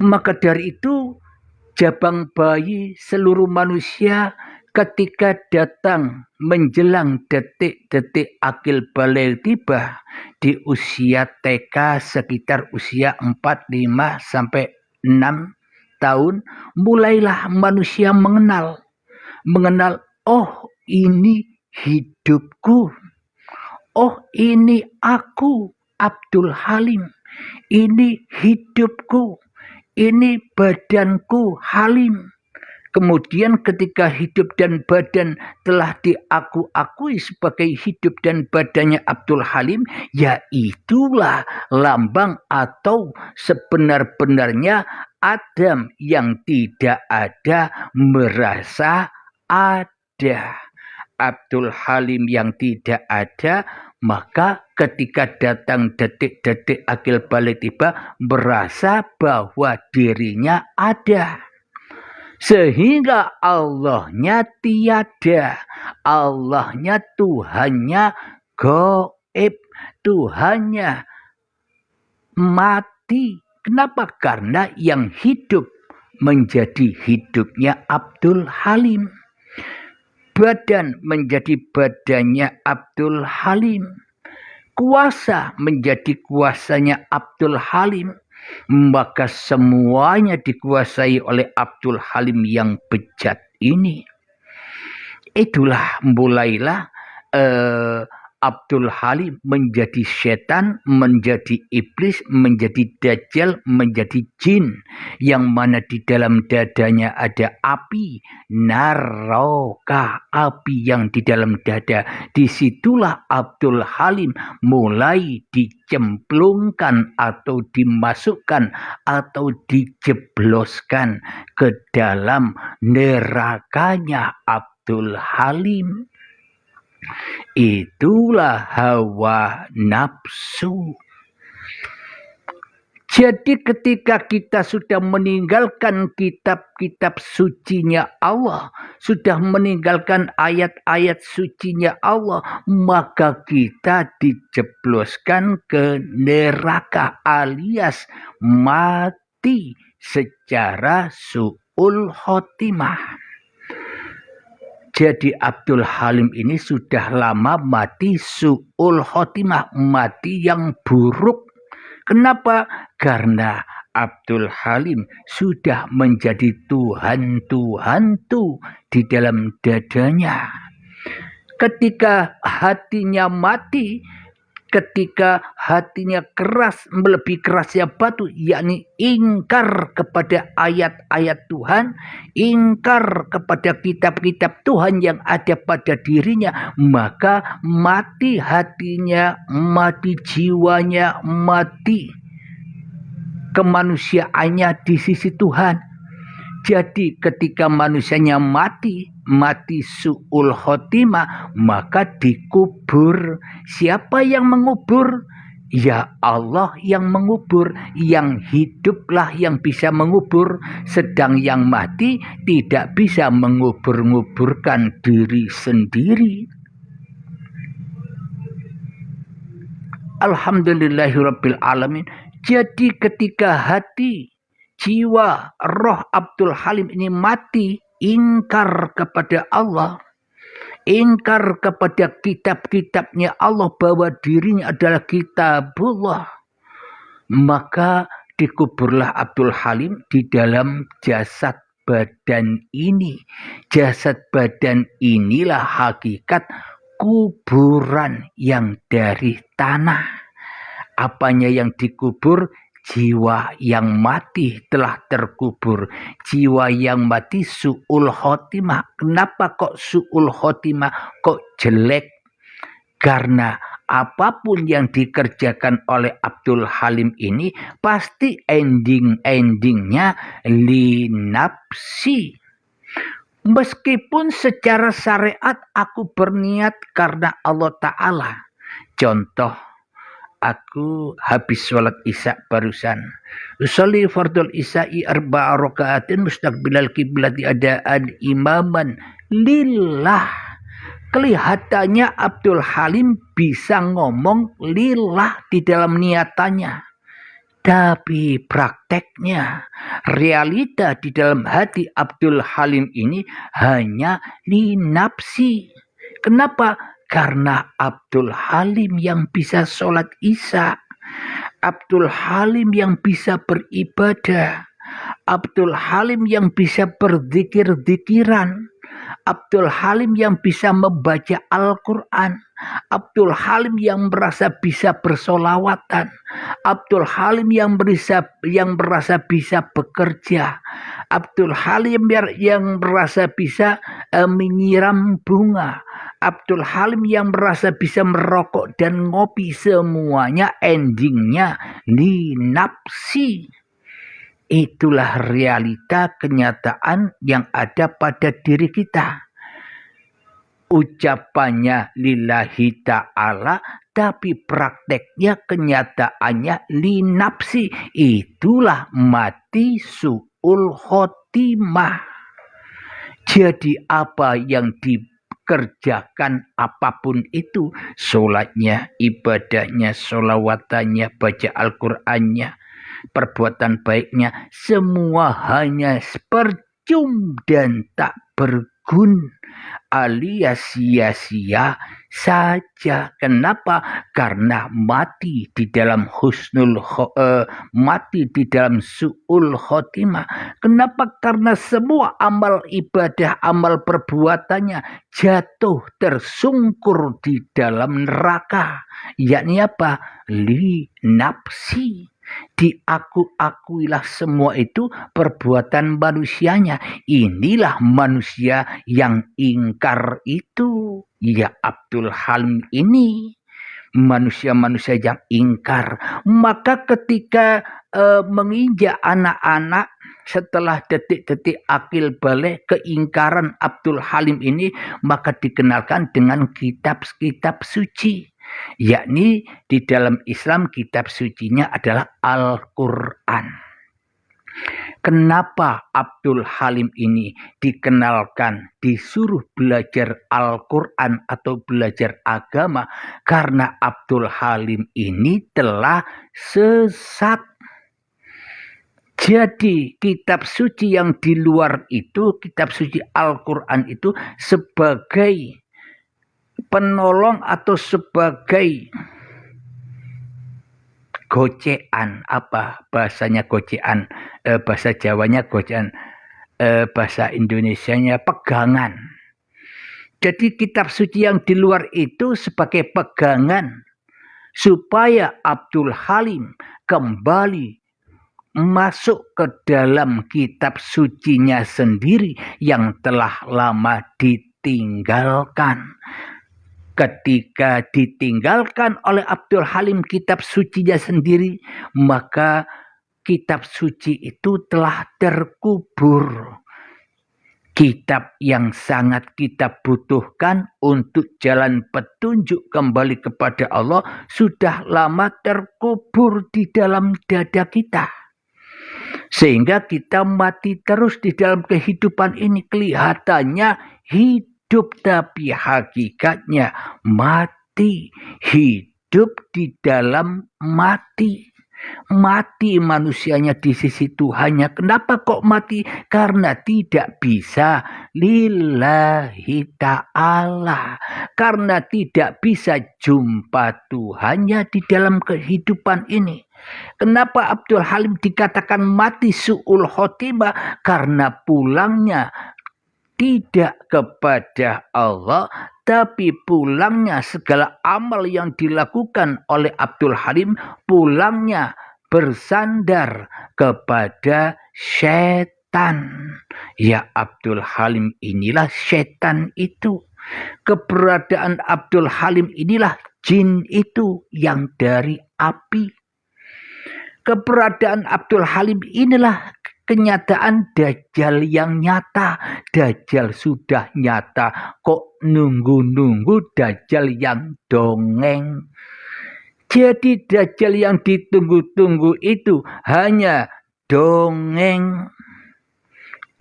Maka dari itu jabang bayi seluruh manusia ketika datang menjelang detik-detik akil balik tiba di usia TK sekitar usia 4, 5, sampai 6 tahun, mulailah manusia mengenal, oh ini hidupku, oh ini aku Abdul Halim, ini hidupku, ini badanku Halim. Kemudian ketika hidup dan badan telah diakui sebagai hidup dan badannya Abdul Halim, ya itulah lambang atau sebenar-benarnya Adam yang tidak ada merasa ada. Abdul Halim yang tidak ada, maka ketika datang detik-detik akil balik tiba, merasa bahwa dirinya ada. Sehingga Allahnya tiada, Allahnya Tuhannya gaib, Tuhannya mati. Kenapa? Karena yang hidup menjadi hidupnya Abdul Halim, badan menjadi badannya Abdul Halim, kuasa menjadi kuasanya Abdul Halim. Maka semuanya dikuasai oleh Abdul Halim yang bejat ini. Itulah mulailah Abdul Halim menjadi setan, menjadi iblis, menjadi dajjal, menjadi jin, yang mana di dalam dadanya ada api neraka, api yang di dalam dada. Disitulah Abdul Halim mulai dicemplungkan atau dimasukkan atau dijebloskan ke dalam nerakanya Abdul Halim. Itulah hawa nafsu. Jadi ketika kita sudah meninggalkan kitab-kitab sucinya Allah, sudah meninggalkan ayat-ayat sucinya Allah, maka kita dijebloskan ke neraka alias mati secara su'ul khotimah. Jadi Abdul Halim ini sudah lama mati su'ul khotimah, mati yang buruk. Kenapa? Karena Abdul Halim sudah menjadi Tuhan di dalam dadanya. Ketika hatinya mati, ketika hatinya keras, melebihi kerasnya batu, yakni ingkar kepada ayat-ayat Tuhan, ingkar kepada kitab-kitab Tuhan yang ada pada dirinya, maka mati hatinya, mati jiwanya, mati kemanusiaannya di sisi Tuhan. Jadi ketika manusianya mati su'ul khotimah, maka dikubur. Siapa yang mengubur? Ya Allah yang mengubur. Yang hiduplah yang bisa mengubur. Sedang yang mati tidak bisa mengubur-nguburkan diri sendiri. Alhamdulillahirabbil alamin. Jadi ketika hati, jiwa, roh Abdul Halim ini mati, ingkar kepada Allah, ingkar kepada kitab-kitabnya Allah bahwa dirinya adalah kitabullah, maka dikuburlah Abdul Halim di dalam jasad badan ini. Jasad badan inilah hakikat kuburan yang dari tanah. Apanya yang dikubur? Jiwa yang mati telah terkubur. Jiwa yang mati su'ul khotimah. Kenapa kok su'ul khotimah? Kok jelek? Karena apapun yang dikerjakan oleh Abdul Halim ini pasti endingnya linapsi. Meskipun secara syariat aku berniat karena Allah Ta'ala. Contoh, aku habis sholat isya barusan. Usolli fardul isya'i arba'a raka'atin mustaqbilal kiblati adaan imaman lillah. Kelihatannya Abdul Halim bisa ngomong lillah di dalam niatannya. Tapi prakteknya, realita di dalam hati Abdul Halim ini hanya linapsi. Kenapa? Karena Abdul Halim yang bisa sholat isya, Abdul Halim yang bisa beribadah, Abdul Halim yang bisa berzikir-zikiran, Abdul Halim yang bisa membaca Al-Quran, Abdul Halim yang merasa bisa bersolawatan, Abdul Halim yang merasa bisa bekerja, Abdul Halim yang merasa bisa menyiram bunga, Abdul Halim yang merasa bisa merokok dan ngopi, semuanya endingnya linapsi. Itulah realita kenyataan yang ada pada diri kita. Ucapannya lillahi ta'ala, tapi prakteknya kenyataannya linapsi. Itulah mati su'ul khotimah. Jadi apa yang dikerjakan apapun itu, sholatnya, ibadahnya, sholawatannya, baca Al-Qurannya, perbuatan baiknya, semua hanya percuma dan tak berguna, alias sia-sia saja. Kenapa? Karena mati di dalam mati di dalam su'ul khotimah. Kenapa? Karena semua amal ibadah, amal perbuatannya jatuh tersungkur di dalam neraka. Yakni apa? Li nafsi. Diaku-akuilah semua itu perbuatan manusianya. Inilah manusia yang ingkar itu. Ya Abdul Halim ini manusia-manusia yang ingkar. Maka ketika menginjak anak-anak setelah detik-detik akil balik keingkaran Abdul Halim ini, maka dikenalkan dengan kitab-kitab suci. Yakni di dalam Islam kitab sucinya adalah Al-Quran. Kenapa Abdul Halim ini dikenalkan, disuruh belajar Al-Quran atau belajar agama? Karena Abdul Halim ini telah sesat. Jadi kitab suci yang di luar itu, kitab suci Al-Quran itu sebagai penolong atau sebagai gocean, apa bahasanya gocean, bahasa Jawanya gocean, bahasa Indonesianya pegangan. Jadi kitab suci yang di luar itu sebagai pegangan supaya Abdul Halim kembali masuk ke dalam kitab sucinya sendiri yang telah lama ditinggalkan. Ketika ditinggalkan oleh Abdul Halim kitab sucinya sendiri, maka kitab suci itu telah terkubur. Kitab yang sangat kita butuhkan untuk jalan petunjuk kembali kepada Allah sudah lama terkubur di dalam dada kita. Sehingga kita mati terus di dalam kehidupan ini. Kelihatannya hidup, tapi hakikatnya mati. Hidup di dalam mati. Mati manusianya di sisi Tuhannya. Kenapa kok mati? Karena tidak bisa lillahi ta'ala. Karena tidak bisa jumpa Tuhannya di dalam kehidupan ini. Kenapa Abdul Halim dikatakan mati su'ul khotimah? Karena pulangnya tidak kepada Allah, tapi pulangnya segala amal yang dilakukan oleh Abdul Halim, pulangnya bersandar kepada setan. Ya Abdul Halim inilah setan itu. Keberadaan Abdul Halim inilah jin itu yang dari api. Keberadaan Abdul Halim inilah kenyataan Dajjal yang nyata. Dajjal sudah nyata, kok nunggu-nunggu Dajjal yang dongeng. Jadi Dajjal yang ditunggu-tunggu itu hanya dongeng.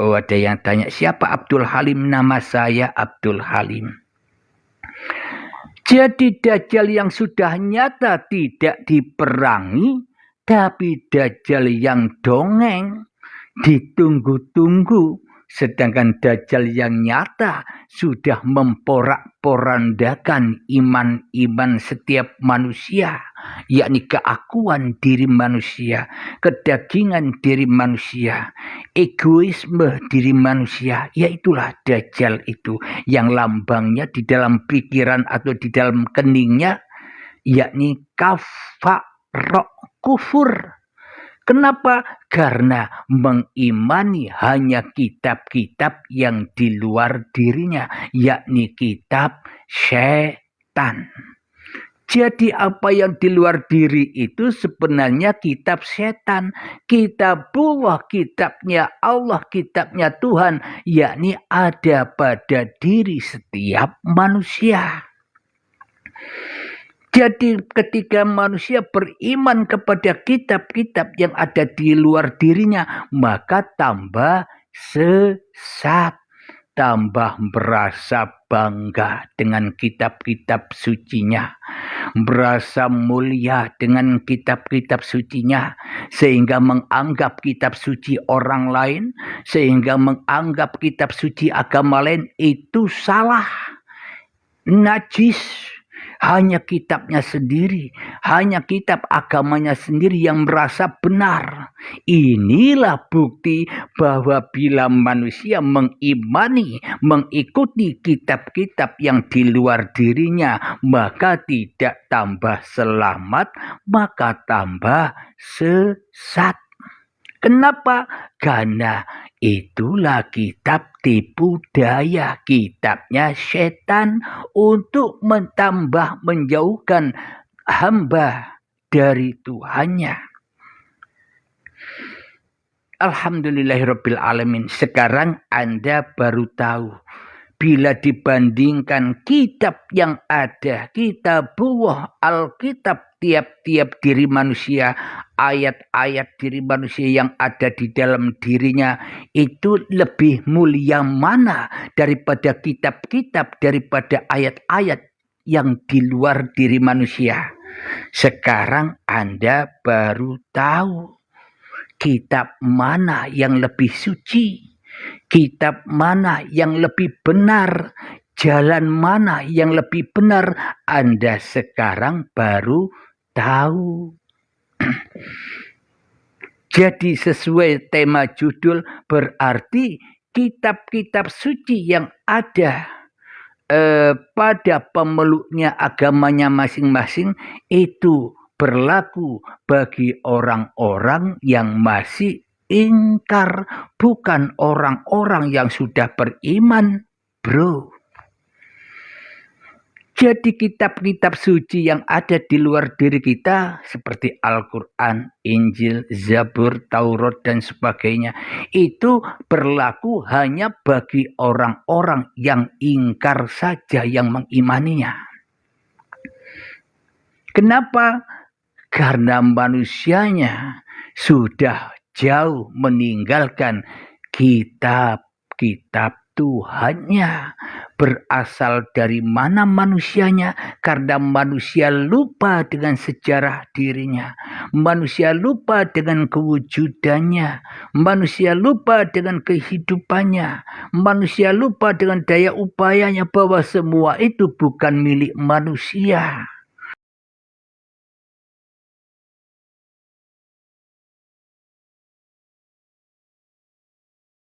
Oh, ada yang tanya, siapa Abdul Halim? Nama saya Abdul Halim. Jadi Dajjal yang sudah nyata tidak diperangi, Tapi Dajjal yang dongeng ditunggu-tunggu, sedangkan Dajjal yang nyata sudah memporak-porandakan iman-iman setiap manusia, yakni keakuan diri manusia, kedagingan diri manusia, egoisme diri manusia. Yaitulah Dajjal itu, yang lambangnya di dalam pikiran atau di dalam keningnya yakni kafarok, kufur. Kenapa? Karena mengimani hanya kitab-kitab yang di luar dirinya, yakni kitab setan. Jadi apa yang di luar diri itu sebenarnya kitab setan. Kitabullah, kitabnya Allah, kitabnya Tuhan, yakni ada pada diri setiap manusia. Jadi ketika manusia beriman kepada kitab-kitab yang ada di luar dirinya, maka tambah sesat, tambah merasa bangga dengan kitab-kitab sucinya, merasa mulia dengan kitab-kitab sucinya, sehingga menganggap kitab suci orang lain, sehingga menganggap kitab suci agama lain itu salah, najis. Hanya kitabnya sendiri, hanya kitab agamanya sendiri yang merasa benar. Inilah bukti bahwa bila manusia mengimani, mengikuti kitab-kitab yang di luar dirinya, maka tidak tambah selamat, maka tambah sesat. Kenapa? Karena itulah kitab tipu daya, kitabnya setan untuk menjauhkan hamba dari Tuhannya. Alhamdulillahirabbil alamin. Sekarang Anda baru tahu, bila dibandingkan kitab yang ada, kitabullah, Alkitab, tiap-tiap diri manusia, ayat-ayat diri manusia yang ada di dalam dirinya, itu lebih mulia mana daripada kitab-kitab, daripada ayat-ayat yang di luar diri manusia. Sekarang Anda baru tahu kitab mana yang lebih suci, kitab mana yang lebih benar, jalan mana yang lebih benar. Anda sekarang baru tahu. Jadi sesuai tema judul, berarti kitab-kitab suci yang ada pada pemeluknya agamanya masing-masing itu berlaku bagi orang-orang yang masih ingkar, bukan orang-orang yang sudah beriman, bro. Jadi kitab-kitab suci yang ada di luar diri kita seperti Al-Quran, Injil, Zabur, Taurat dan sebagainya, itu berlaku hanya bagi orang-orang yang ingkar saja, yang mengimaninya. Kenapa? Karena manusianya sudah jauh meninggalkan kitab-kitab Tuhannya. Berasal dari mana manusianya? Karena manusia lupa dengan sejarah dirinya, manusia lupa dengan kewujudannya, manusia lupa dengan kehidupannya, manusia lupa dengan daya upayanya, bahwa semua itu bukan milik manusia.